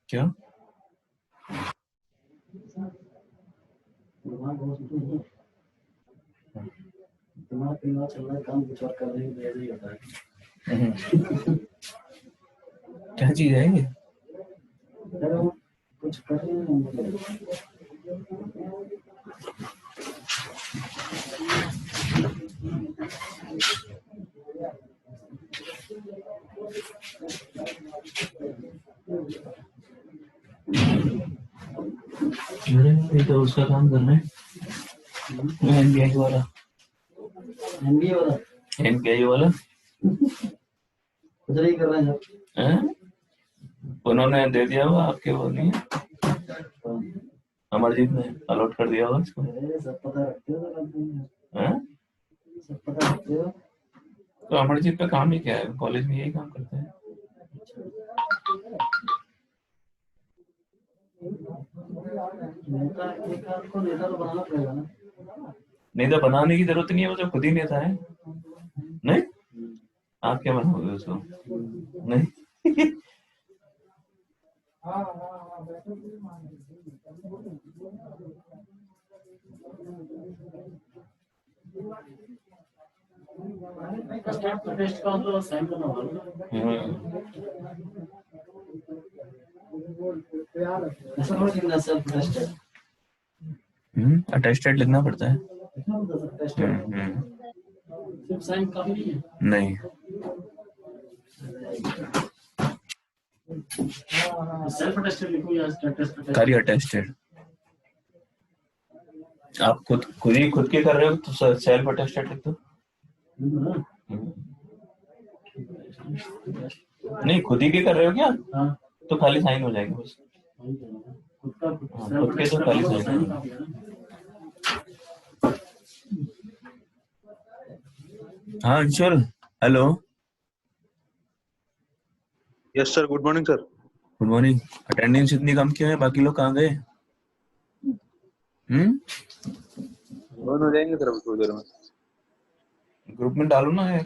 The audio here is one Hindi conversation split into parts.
क्या क्या चीज है ये? कुछ कर रहे हैं ये तो उसका काम करना है, एनबीआई वाला कुछ नहीं कर रहे हैं। उन्होंने दे दिया हुआ आपके, वो नहीं है अमरजीत ने अलॉट कर दिया हुआ इसको। सब पता रखते हो। तो अमरजीत का काम ही क्या है, कॉलेज में यही काम करते हैं। नेता तो बनाना पड़ेगा ना। नेता बनाने की जरूरत नहीं है, वो तो खुद ही नेता है। नहीं, आप क्या बनाओगे उसको? नहीं अटेस्टेड लिखना पड़ता है। नहीं, खाली अटेस्टेड। आप खुद के कर रहे हो तो सेल्फ अटेस्टेड लिख दो। नहीं, खुद ही के कर रहे हो क्या? तो खाली साइन हो जाएगी बस। खुद के तो खाली साइन। हाँ Anshul, hello. Yes sir, good morning sir. Good morning. Attendance इतनी कम क्यों है? बाकी लोग कहाँ गए? हो जाएंगे सर थोड़ी देर में। ग्रुप में डालो ना यार।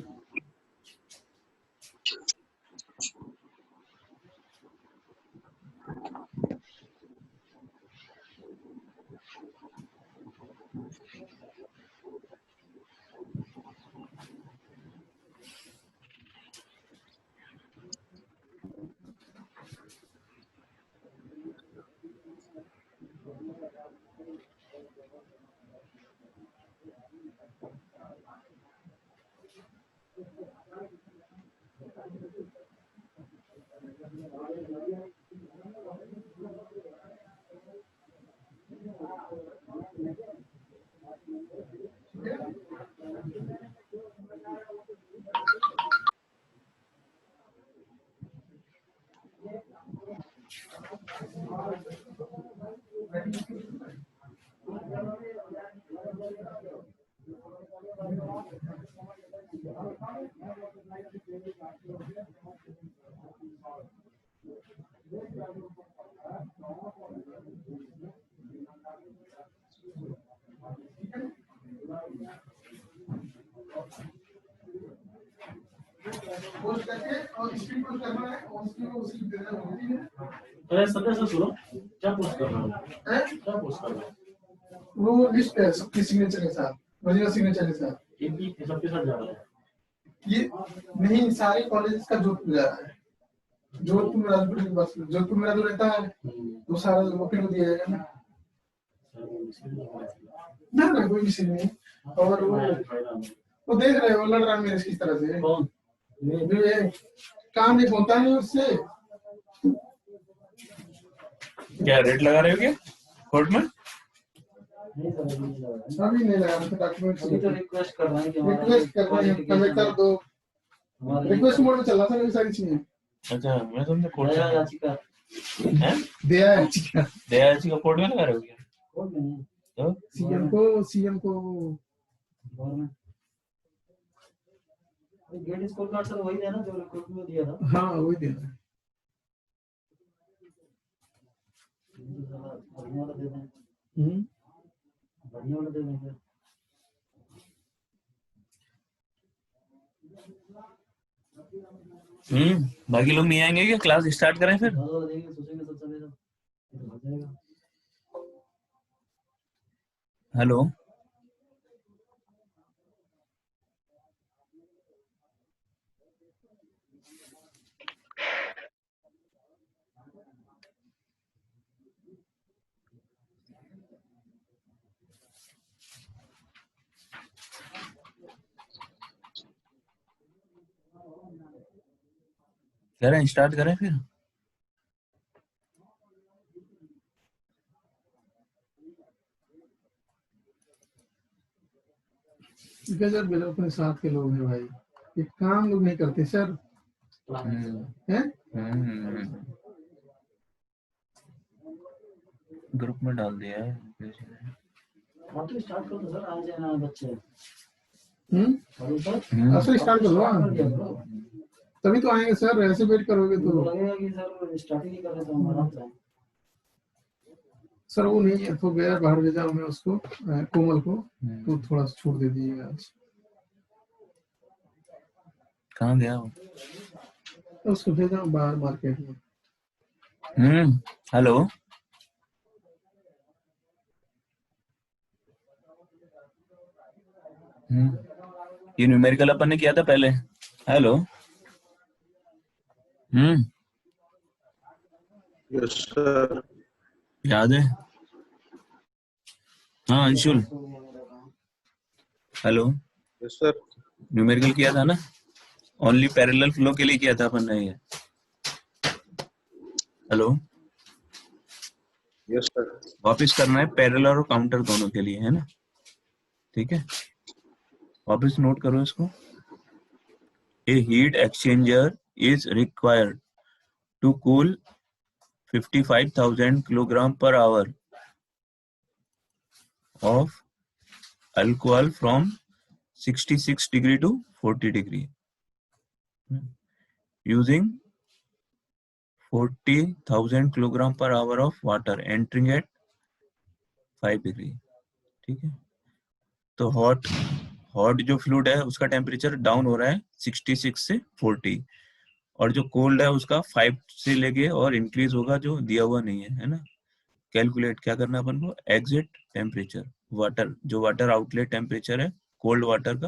अरे सत्य से सुनो, क्या पोस्ट कर रहा हूँ? क्या पोस्ट कर रहा हूँ? वो लिस्ट है सबके सिग्नेचर के साथ, वजीरा सिग्नेचर के साथ। इनकी सबके साथ जा रहा है। ये नहीं, सारे कॉलेज का जोधपुर जा रहा है। जोधपुर राजपुर के पास, जोधपुर मेरा जो रहता है वो सारा वकील को दिया जाएगा ना। ना कोई विषय नहीं। और वो देख रहे हो लड़ रहा है मेरे किस तरह से। कौन? ये काम नहीं होता नहीं उससे। क्या रेट लगा रहे हो क्या कोर्ट में? अभी नहीं लगा, तो डॉक्यूमेंट अभी तो रिक्वेस्ट कर रहे हैं कि हमारा रिक्वेस्ट कर रहे हैं, कलेक्टर दो रिक्वेस्ट मोड में चल रहा था सारी चीजें। अच्छा, मैं समझा कोर्ट दया में याचिका है। दया याचिका दया याचिका कोर्ट में लगा रहे हो क्या? कोर्ट में नहीं, तो सीएम को government GATE score card sir वही है ना जो रिक्रूट में दिया था। हाँ वही दे रहा है। बढ़िया वाला दे दें, बढ़िया वाला दे दें फिर। बाकी लोग नहीं आएंगे क्या? क्लास स्टार्ट करें फिर? देंगे सोचेंगे सब सवेरे तो हो जाएगा। हेलो, करें स्टार्ट करें फिर? गजब गजब अपने साथ के लोग हैं भाई, ये काम लोग नहीं करते सर। हैं? ग्रुप में डाल दिया है। आप तो स्टार्ट कर दो सर, आ जाए ना बच्चे। हम्म सर असली स्टार्ट कर कर दिया दो, करो। तभी तो आएंगे सर, ऐसे वेट करोगे तो तो। लगेगा कि सर स्टार्ट ही नहीं कर रहे तो हम आराम से। सर वो नहीं है तो गया बाहर भेजा मैं उसको, कोमल को, तो थोड़ा सा छूट दे दीजिएगा। कहाँ गया वो? तो उसको भेजा बाहर मार्केट में। हेलो, ये न्यूमेरिकल अपन ने किया था पहले। Hello, yes sir. याद है? हाँ Anshul, hello. Yes sir. Numerical किया था ना, ओनली पैरेलल फ्लो के लिए किया था अपन ने ये। Hello, yes sir. वापस करना है पैरेलल और काउंटर दोनों के लिए, है ना? ठीक है, वापस नोट करो इसको। A heat exchanger is required to cool 55,000 kilogram per hour of alcohol from 66 degree to 40 degree using 40,000 kilogram per hour of water entering at 5 degree। ठीक है, तो हॉट जो फ्लूइड है उसका टेम्परेचर डाउन हो रहा है 66 से 40, और जो कोल्ड है उसका 5 से लेके और इंक्रीज होगा, जो दिया हुआ नहीं है ना। कैलकुलेट क्या करना है अपन को? एग्जिट टेम्परेचर, वाटर जो वाटर आउटलेट टेम्परेचर है कोल्ड वाटर का,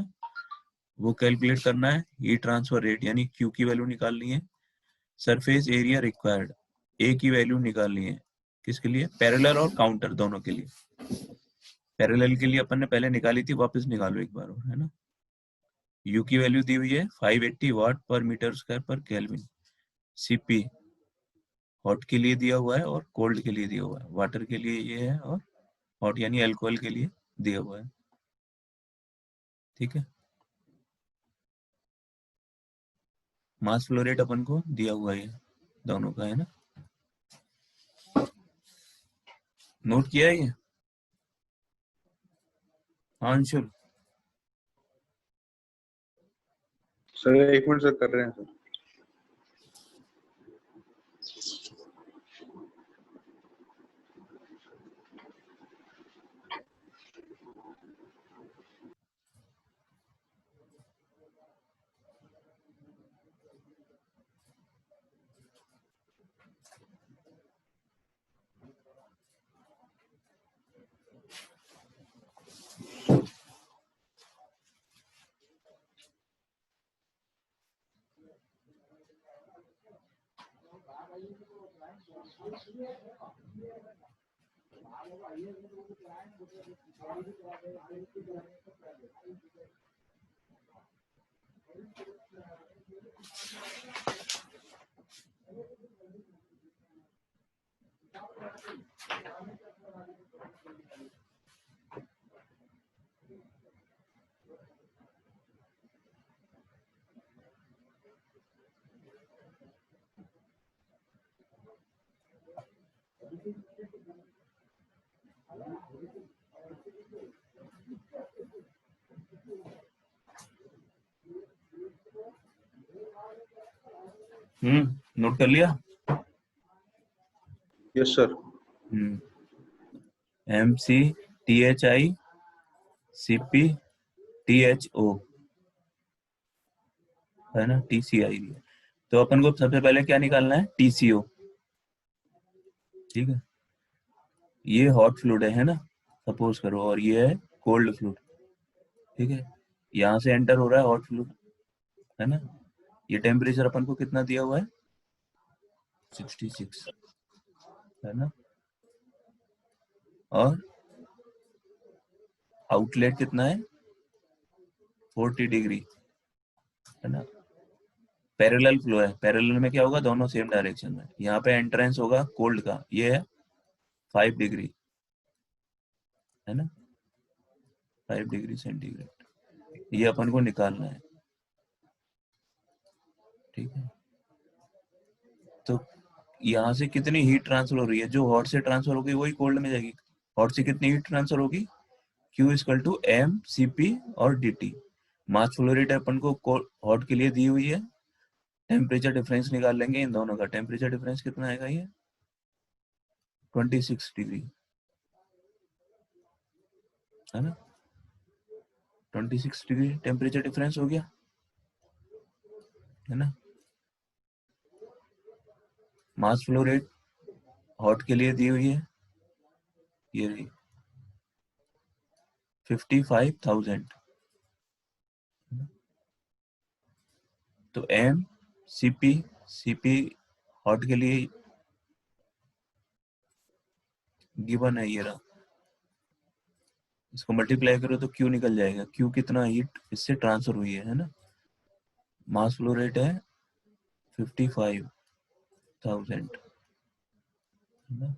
वो कैलकुलेट करना है। हीट ट्रांसफर रेट यानी क्यू की वैल्यू निकालनी है। सरफेस एरिया रिक्वायर्ड, ए की वैल्यू निकालनी है। किसके लिए? पैरेलल और काउंटर दोनों के लिए। पैरेलल के लिए अपन ने पहले निकाली थी, वापस निकालो एक बार और, है ना। यू की वैल्यू दी हुई है 580 वाट पर मीटर स्क्वायर पर केल्विन। सीपी हॉट के लिए दिया हुआ है और कोल्ड के लिए दिया हुआ है। वाटर के लिए ये है और हॉट यानी अल्कोहल के लिए दिया हुआ है। ठीक है, मास फ्लो रेट अपन को दिया हुआ है दोनों का, है ना। नोट किया है ये? हाँ अंशुल। सर 1 मिनट सर, कर रहे हैं सर। नोट कर लिया? Yes sir. MCTHI CPTHO है ना, TCI। तो अपन को सबसे पहले क्या निकालना है? TCO। ठीक है, ये हॉट फ्लूइड है ना, सपोज करो, और ये है कोल्ड फ्लूइड। ठीक है, यहाँ से एंटर हो रहा है हॉट फ्लूइड, है ना। ये टेम्परेचर अपन को कितना दिया हुआ है? 66, है ना। और आउटलेट कितना है? 40 डिग्री, है ना। पैरेलल फ्लो है, पैरेलल में क्या होगा? दोनों सेम डायरेक्शन में। यहाँ पे एंट्रेंस होगा कोल्ड का, ये है 5 डिग्री, है ना, 5 डिग्री सेंटीग्रेड। ये अपन को निकालना है। ठीक है, तो यहाँ से कितनी हीट ट्रांसफर हो रही है? जो हॉट से ट्रांसफर होगी वही कोल्ड में जाएगी। हॉट से कितनी हीट ट्रांसफर होगी? Q equal to M CP और DT। मास फ्लो रेट अपन को हॉट के लिए दी हुई है। टेम्परेचर डिफरेंस निकाल लेंगे इन दोनों का। टेम्परेचर डिफरेंस कितना आएगा? ये 26 डिग्री, है ना। 26 डिग्री टेम्परेचर डिफरेंस हो गया, है ना। मास फ्लो रेट हॉट के लिए दी हुई है, ये रही 55,000। तो M CP हॉट के लिए गिवन है, ये रहा। इसको मल्टीप्लाई करो तो Q निकल जाएगा। Q कितना हीट इससे ट्रांसफर हुई है ना। मास फ्लो रेट है 55,000, है ना।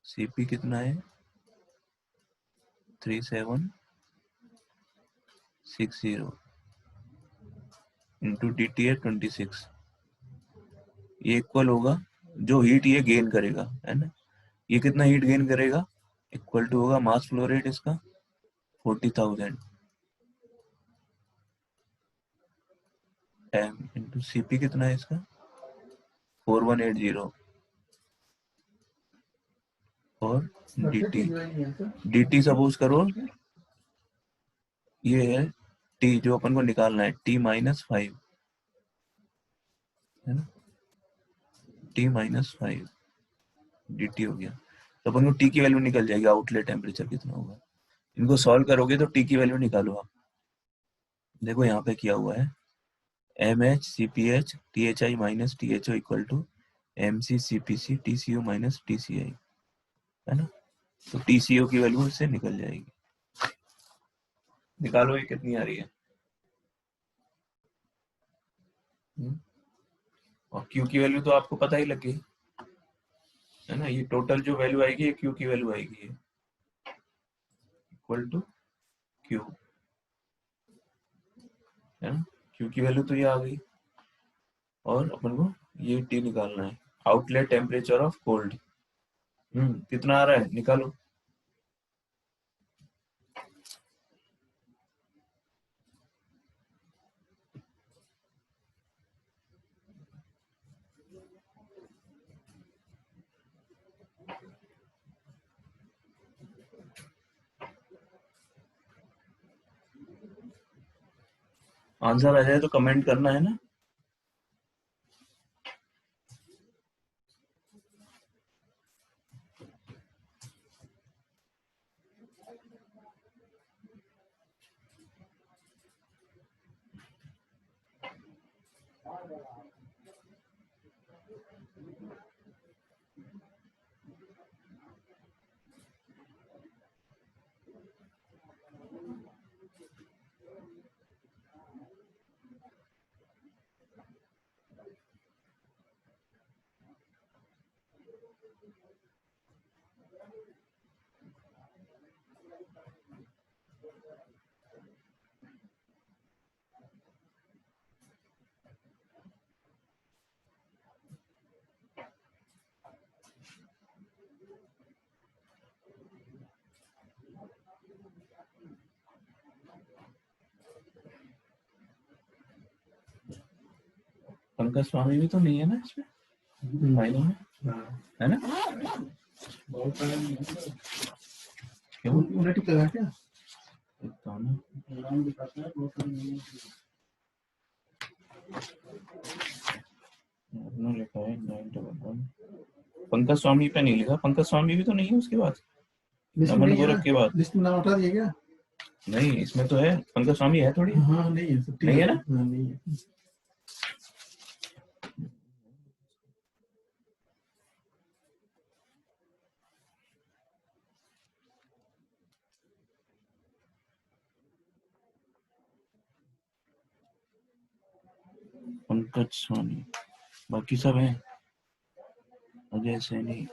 CP कितना है? 3760 इंटू DT है 26। ये इक्वल होगा जो हीट ये गेन करेगा, है ना। ये कितना हीट गेन करेगा? इक्वल टू होगा मास फ्लो रेट इसका 40,000 टाइम इंटू CP कितना है इसका? 4180 और DT सपोज करो ये है T जो अपन को निकालना है, T-5, है ना। T-5 DT हो गया। तो अपन को T की वैल्यू निकल जाएगी। आउटलेट टेम्परेचर कितना होगा? इनको सॉल्व करोगे तो T की वैल्यू निकालो आप। देखो यहाँ पे किया हुआ है MHCPH THI minus THO equal to MCCPC TCO minus TCI, है ना। तो TCO की वैल्यू इससे निकल जाएगी। निकालो ये कितनी आ रही है। और Q की वैल्यू तो आपको पता ही लगी, है ना। ये टोटल जो वैल्यू आएगी ये Q की वैल्यू आएगी, इक्वल टू Q, है ना। Q की वैल्यू तो ये आ गई। और अपन को ये T निकालना है, आउटलेट टेम्परेचर ऑफ कोल्ड। कितना आ रहा है निकालो। आंसर आ जाए तो कमेंट करना है ना। पंकज स्वामी भी तो नहीं है ना इसमें फाइनल में, है ना? बहुत टाइम क्यों? उन्हें टिक लगा क्या? देखता हूँ ना। नाम दिखाता है बहुत टाइम। अपना लिखा है 911। पंकज स्वामी पे नहीं लिखा। पंकज स्वामी भी तो नहीं है उसके बाद, लिस्ट में नमन नहीं है गौरव ना? के बाद। लिस्ट में नाम हटा दिया क्या? नहीं, इसमें तो है पंकज स्वामी है थोड़ी। हाँ नहीं है, सब ठीक नहीं है ना? हाँ नहीं है। पंकज स्वामी, बाकी सब हैं। अजय सैनी,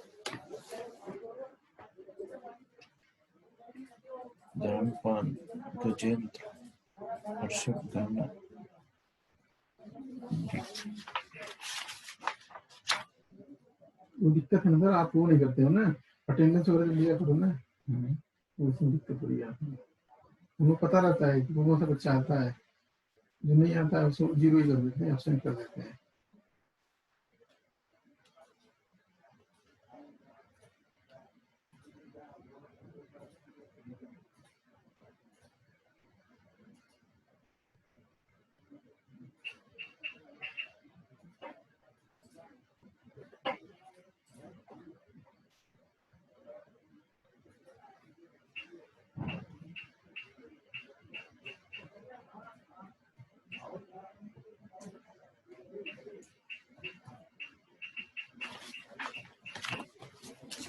धर्मपाल, गजेंद्र, हर्षद गाना। वो दिक्कत है ना सर, आप वो नहीं करते हो ना, अटेंडेंस वगैरह लिया करो ना, उसमें दिक्कत हो रही है आपको। उनको पता रहता है कि कौन सा बच्चा आता है, जो नहीं आता है उसको जीरो ही कर देते हैं, एब्सेंट कर देते हैं।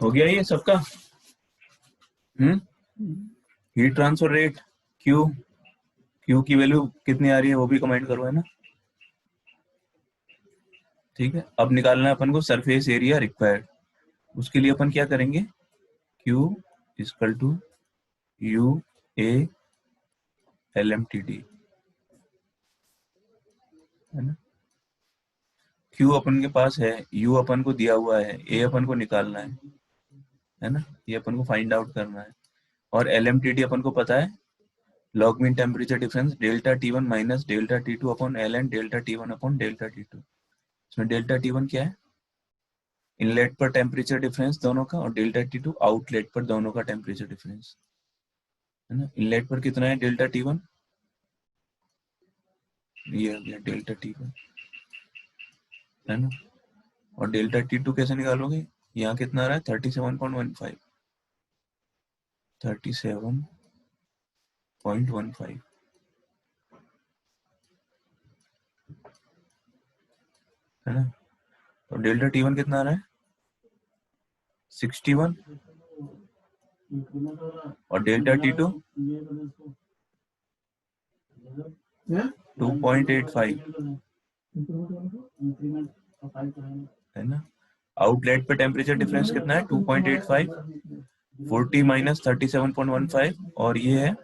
हो गया ये सबका? हीट ट्रांसफर रेट क्यू की वैल्यू कितनी आ रही है वो भी कमेंट करो, है ना? ठीक है, अब निकालना है अपन को सरफेस एरिया रिक्वायर्ड। उसके लिए अपन क्या करेंगे, Q equal to U A LMTD, है ना? Q अपन के पास है, U अपन को दिया हुआ है, A अपन को निकालना है ना? ये अपन को फाइंड आउट करना है। और LMTD अपन को पता है, log mean temperature difference delta T1 minus delta T2 upon LN delta T1 upon delta T2। इसमें डेल्टा T1 क्या है, इनलेट पर टेम्परेचर डिफरेंस दोनों का, और डेल्टा T2 आउटलेट पर दोनों का टेम्परेचर डिफरेंस, है ना? इनलेट पर कितना है डेल्टा T1, ये हो गया डेल्टा T1, है ना? और डेल्टा T2 कैसे निकालोगे, यहाँ कितना आ रहा है 37.15, 37.15, है ना? तो डेल्टा T1 कितना आ रहा है 61, और डेल्टा T2 2.85, है ना? आउटलेट पे टेम्परेचर डिफरेंस कितना है 2.85, 40 माइनस 37.15, और ये है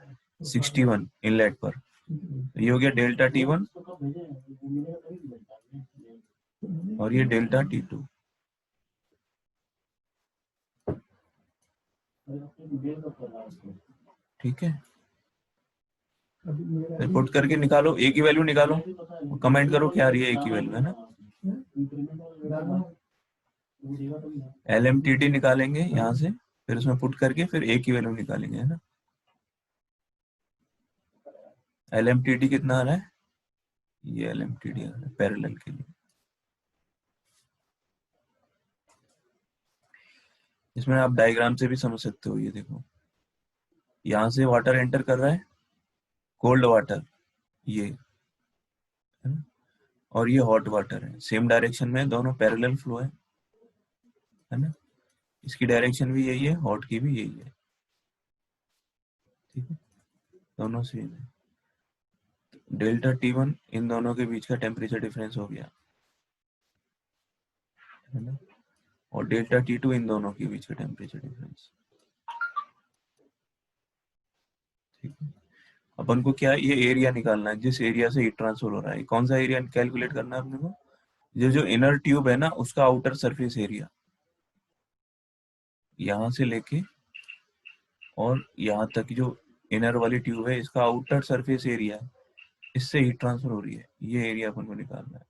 61 इनलेट पर। ये हो गया डेल्टा T1 और ये डेल्टा T2, ठीक है, अभी मेरा फिर पुट करके निकालो, ए की वैल्यू निकालो, कमेंट करो क्या आ रही है ए की वैल्यू, है ना। LMTD निकालेंगे यहाँ से, फिर उसमें पुट करके फिर ए की वैल्यू निकालेंगे, है ना। LMTD कितना आ रहा है, ये LMTD आ रहा है पैरेलल के लिए। इसमें आप डायग्राम से भी समझ सकते हो, ये देखो यहाँ से वाटर एंटर कर रहा है, कोल्ड वाटर ये, है ना, और ये हॉट वाटर है, सेम डायरेक्शन में दोनों पैरेलल फ्लो है ना। इसकी डायरेक्शन भी यही है, हॉट की भी यही है, ठीक है, दोनों सेम है। डेल्टा T1 इन दोनों के बीच का टेम्परेचर डिफरेंस हो गया, है ना, और डेल्टा T2 इन दोनों के बीच का टेम्परेचर डिफरेंस, ठीक है। अपन को क्या, ये एरिया निकालना है जिस एरिया से हीट ट्रांसफर हो रहा है। कौन सा एरिया कैलकुलेट करना है अपने को, ये जो इनर ट्यूब है ना उसका आउटर सरफेस एरिया, यहाँ से लेके और यहाँ तक जो इनर वाली ट्यूब है इसका आउटर सरफेस एरिया है, इससे हीट ट्रांसफर हो रही है, ये एरिया अपन को निकालना है।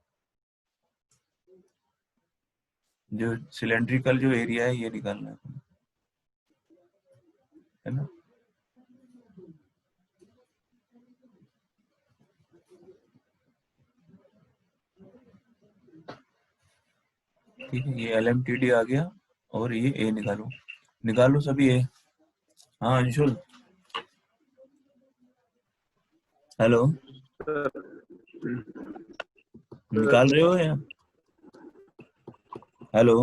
जो सिलेंड्रिकल जो एरिया है ये निकालना है अपन, है ना। ठीक है, ये LMTD आ गया और ये ए निकालो, निकालो सभी ए। हाँ अंशुल, हेलो, निकाल रहे हो या, हेलो,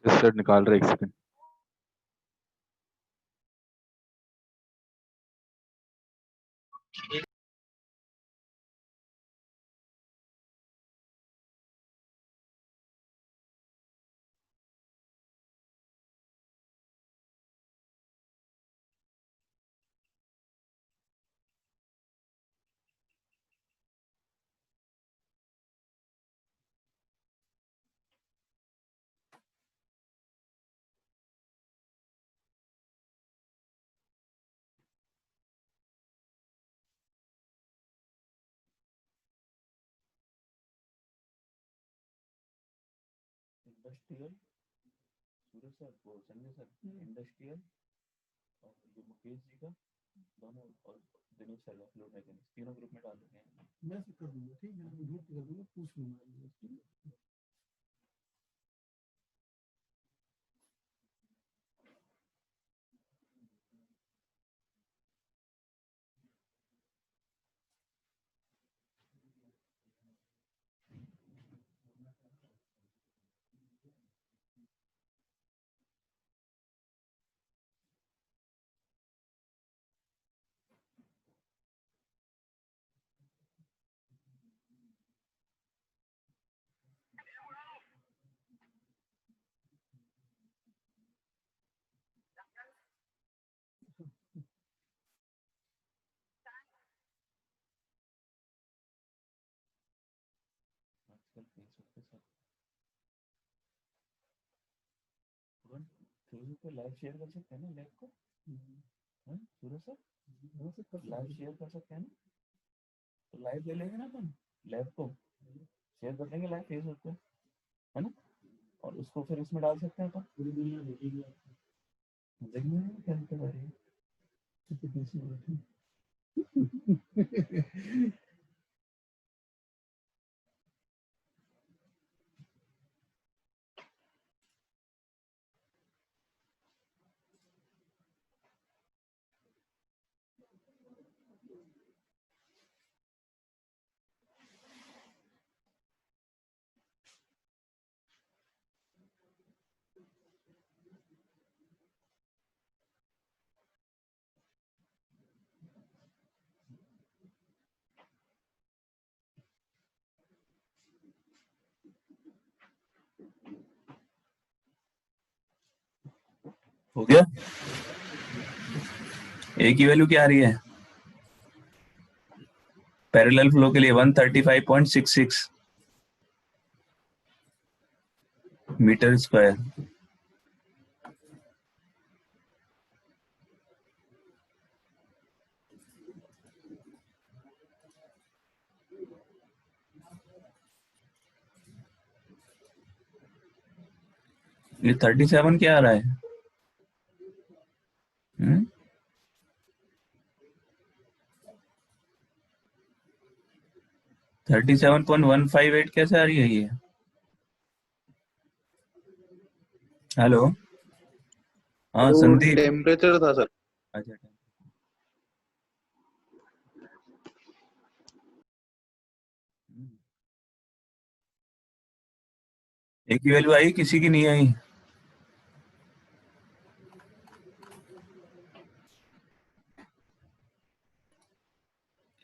सर निकाल रहे, एक सेकंड। इंडस्ट्रियल, सूरज सर वो संजय सर, इंडस्ट्रियल और जो मुकेश जी का दोनों, और दिनेश सर का फ्लूइड मैकेनिक्स, तीनों ग्रुप में डाल देते हैं। मैं से कर दूंगा, ठीक है, मैं ग्रुप कर दूंगा, पूछ लूंगा, ठीक है। आजकल फेसबुक पे सब फेसबुक पे लाइव शेयर कर सकते हैं ना लैब को, हाँ सूरज सर, वो से कर लाइव सकते शेयर कर सकते हैं ना, तो लाइव ले लेंगे ना अपन, लैब को शेयर कर देंगे लाइव फेसबुक पे, है ना, और उसको फिर इसमें डाल सकते हैं अपन, पूरी दुनिया देखेगी आपको, देखना है क्या दिक्कत आ रही है। कितने पैसे बैठे। हो गया, ए की वैल्यू क्या आ रही है, पैरेलल फ्लो के लिए 135.66 मीटर स्क्वायर। ये 37 क्या आ रहा है? 37.158 कैसे आ रही है ये? हेलो, हाँ वो संदीप। टेम्परेचर था सर। अच्छा, एक की वैल्यू आई, किसी की नहीं आई।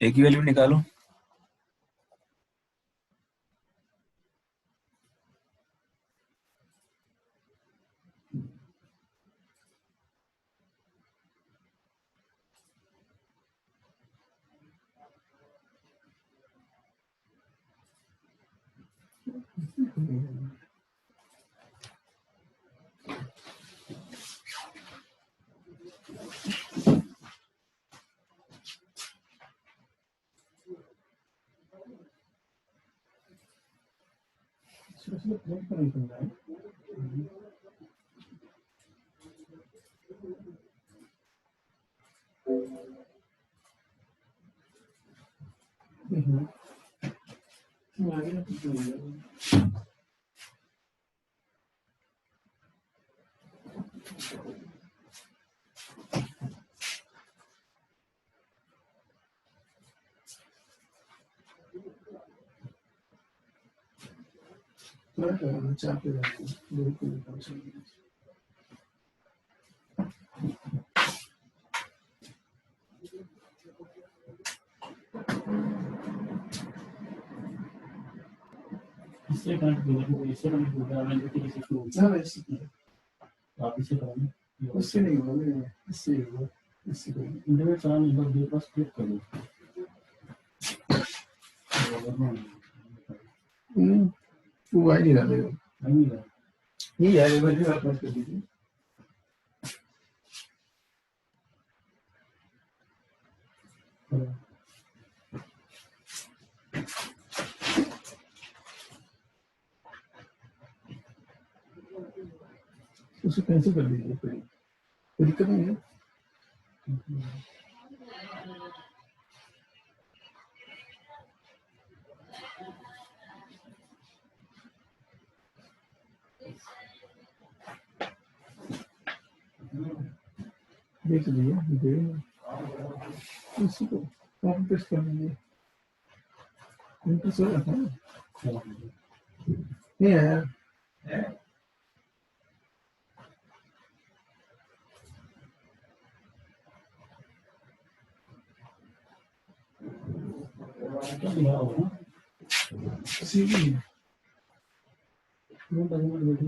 एक की वैल्यू निकालो। इससे कनेक्ट हो, इससे कनेक्ट हो गया, मैंने देखी किसी को आप इसे करोगे, उससे नहीं होगा, इससे होगा, इससे होगा। इंटरनेट चलाने के बाद बस क्लिक करो। वो आई नहीं रहा मेरे को। नहीं है ये है वैल्यू आप नोट कर दीजिए। उसे कैंसिल कर दीजिए, कोई दिक्कत नहीं है। देख लीजिए, इसी को कॉपी पेस्ट कर दीजिए। इंटर हो जाता है ना, नहीं आया। क्या दिया होगा सीधी वो डॉक्यूमेंट बैठे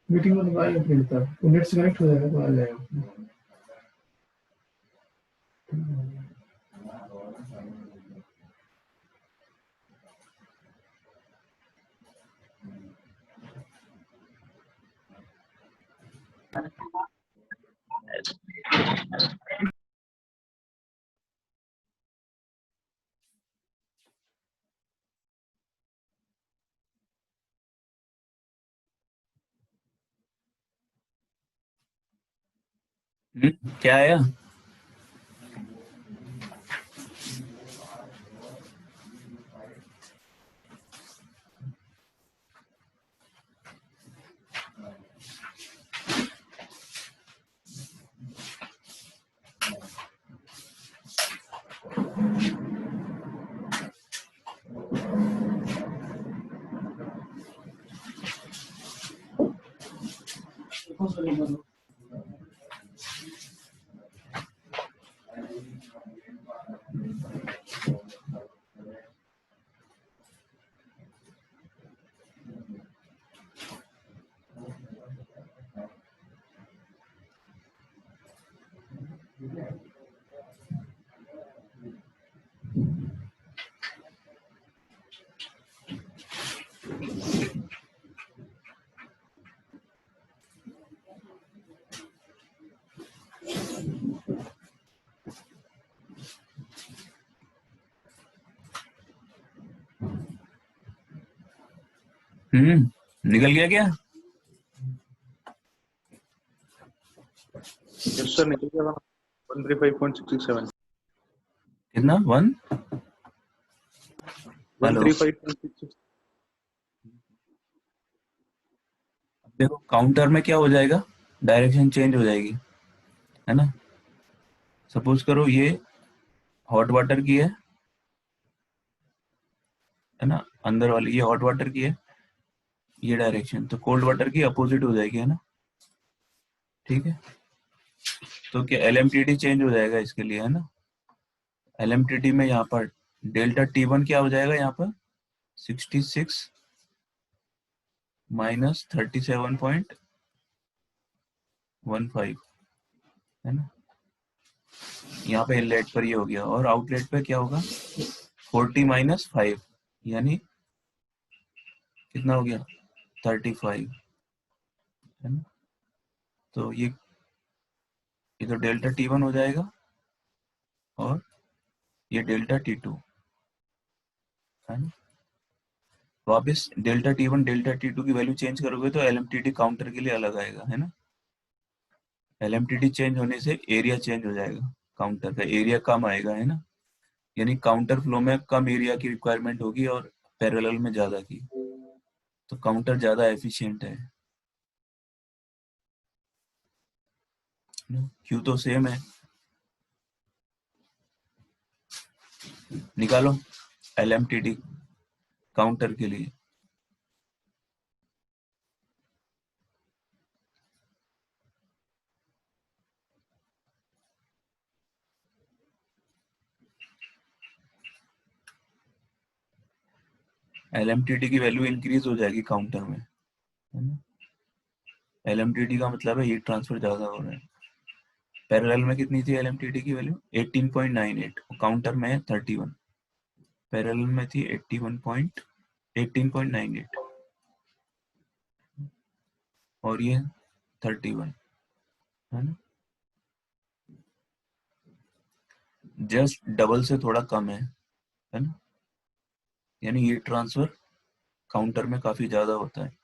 मीटिंग में तो आएगा प्रिंट तक, तो नेट से कनेक्ट हो जाएगा तो आ जाएगा। क्या आया? निकल गया क्या? यस सर निकल गया 135.67 कितना 1 हेलो 135.66 देखो काउंटर में क्या हो जाएगा, डायरेक्शन चेंज हो जाएगी, है ना। सपोज करो ये हॉट वाटर की है ना, अंदर वाली ये हॉट वाटर की है, ये डायरेक्शन, तो कोल्ड वाटर की अपोजिट हो जाएगी, है ना। ठीक है, तो क्या एलएमटीडी चेंज हो जाएगा इसके लिए, है ना। एलएमटीडी में यहाँ पर डेल्टा T1 क्या हो जाएगा, यहाँ पर 66 माइनस 37.15, है ना। यहाँ पे इनलेट पर ये हो गया, और आउटलेट पे क्या होगा 40 माइनस 5, यानी कितना हो गया 35, है ना। तो ये तो डेल्टा T1 हो जाएगा, और ये डेल्टा T2, है ना। वापस डेल्टा T1 डेल्टा T2 की वैल्यू चेंज करोगे तो एलएमटीडी काउंटर के लिए अलग आएगा, है ना। एलएमटीडी चेंज होने से एरिया चेंज हो जाएगा, काउंटर का एरिया कम आएगा, है ना। यानी काउंटर फ्लो में कम एरिया की रिक्वायरमेंट होगी और पैरेलल में ज्यादा की, तो काउंटर ज्यादा एफिशिएंट है। क्यू तो सेम है, निकालो एलएमटीडी काउंटर के लिए। एलएमटीडी की वैल्यू इंक्रीज हो जाएगी काउंटर में, है ना। एलएमटीडी का मतलब है हीट ट्रांसफर ज्यादा हो रहा है। पैरेलल में कितनी थी एलएमटीडी की वैल्यू 18.98, काउंटर में है 31, पैरेलल में थी 18.98 और ये 31, है ना। जस्ट डबल से थोड़ा कम है ना। यानी हीट ट्रांसफर काउंटर में काफी ज्यादा होता है।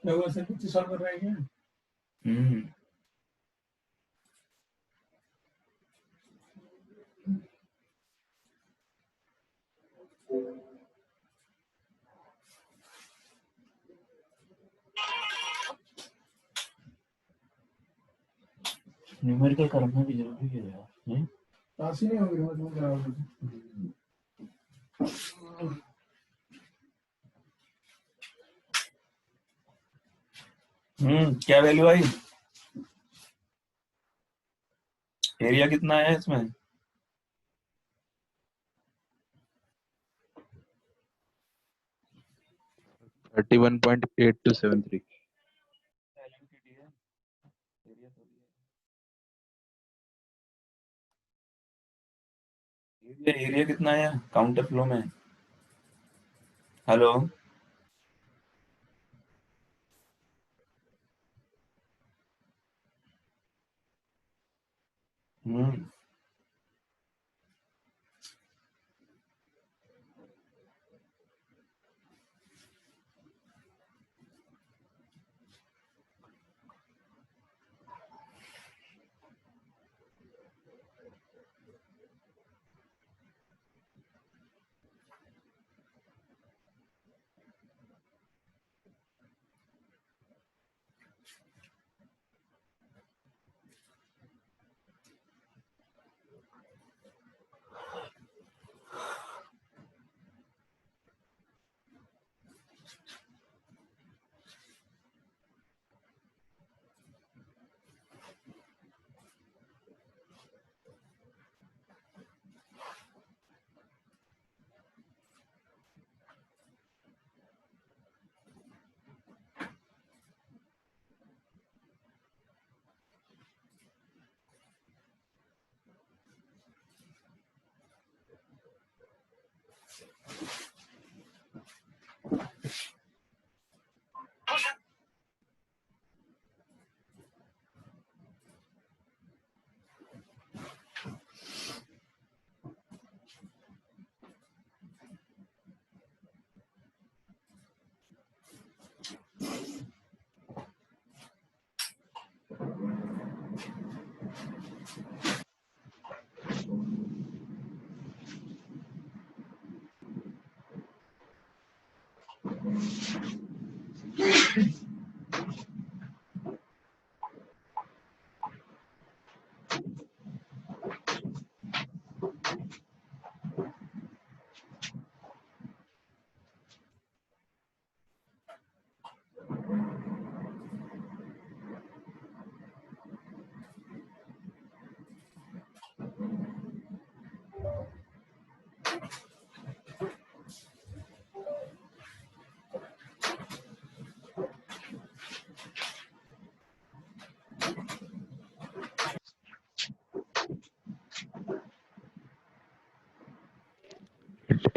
क्या हुआ सर, कुछ सॉल्व कर रहे हैं क्या? न्यूमेरिकल करना भी जरूरी है यार, पास ही नहीं होंगे मतलब बराबर। क्या वैल्यू आई? एरिया कितना है इसमें? 31.8273. LMTD है, एरिया थोड़ी है। एरिया कितना है काउंटर फ्लो में? हेलो। हम्म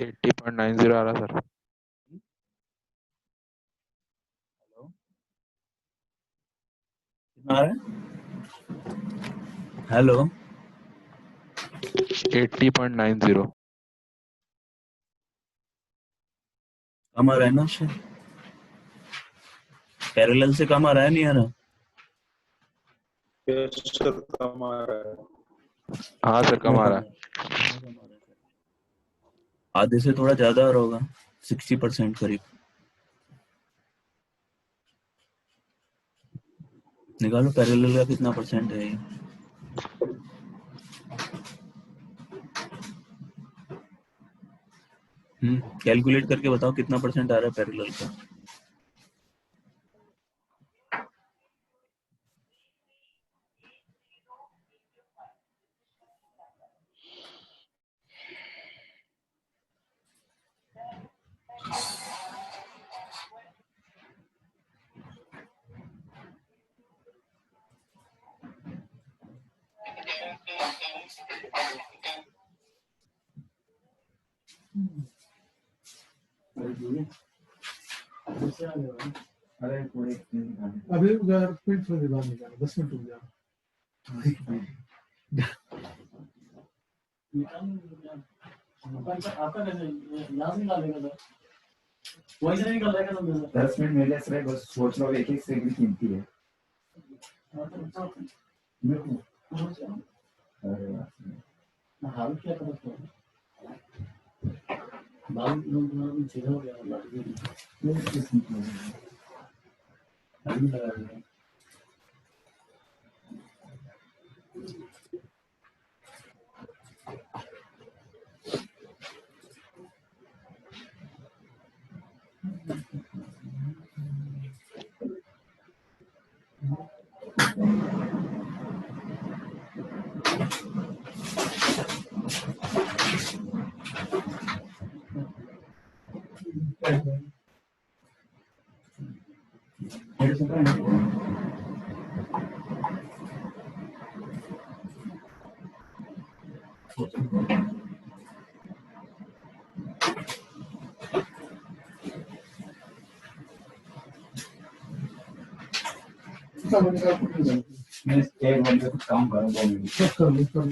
एट्टी पॉइंट 90 आ रहा सर. हेलो, कितना आ रहा है? हेलो, 80.90. कम आ रहा है ना उससे? पैरेलल से कम आ रहा है, नहीं आ रहा? यस सर, कम आ रहा है. हाँ सर, कम आ रहा है. आधे से थोड़ा ज्यादा आ रहा होगा, 60% करीब. निकालो पैरेलल का कितना परसेंट है ये. कैलकुलेट करके बताओ कितना परसेंट आ रहा है पैरेलल का. अभी उधर फिर थोड़ी देर बाद निकालो, 10 मिनट रुक जाओ. आपका कैसे यहाँ से निकालेगा सर? वहीं से निकल रहा है क्या तुम? 10 मिनट मेरे से बस सोच लो, एक एक सेकंड कीमती है. अरे वाह, हाल क्या कर सकते हैं? बाल लोग चेहरा हो गया अभी लगा दिया. चल रहा है सब निकाल के निकाल मैं एक बंदे को काम करूँ 2 मिनट कर लो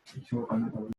शो करना पड़ेगा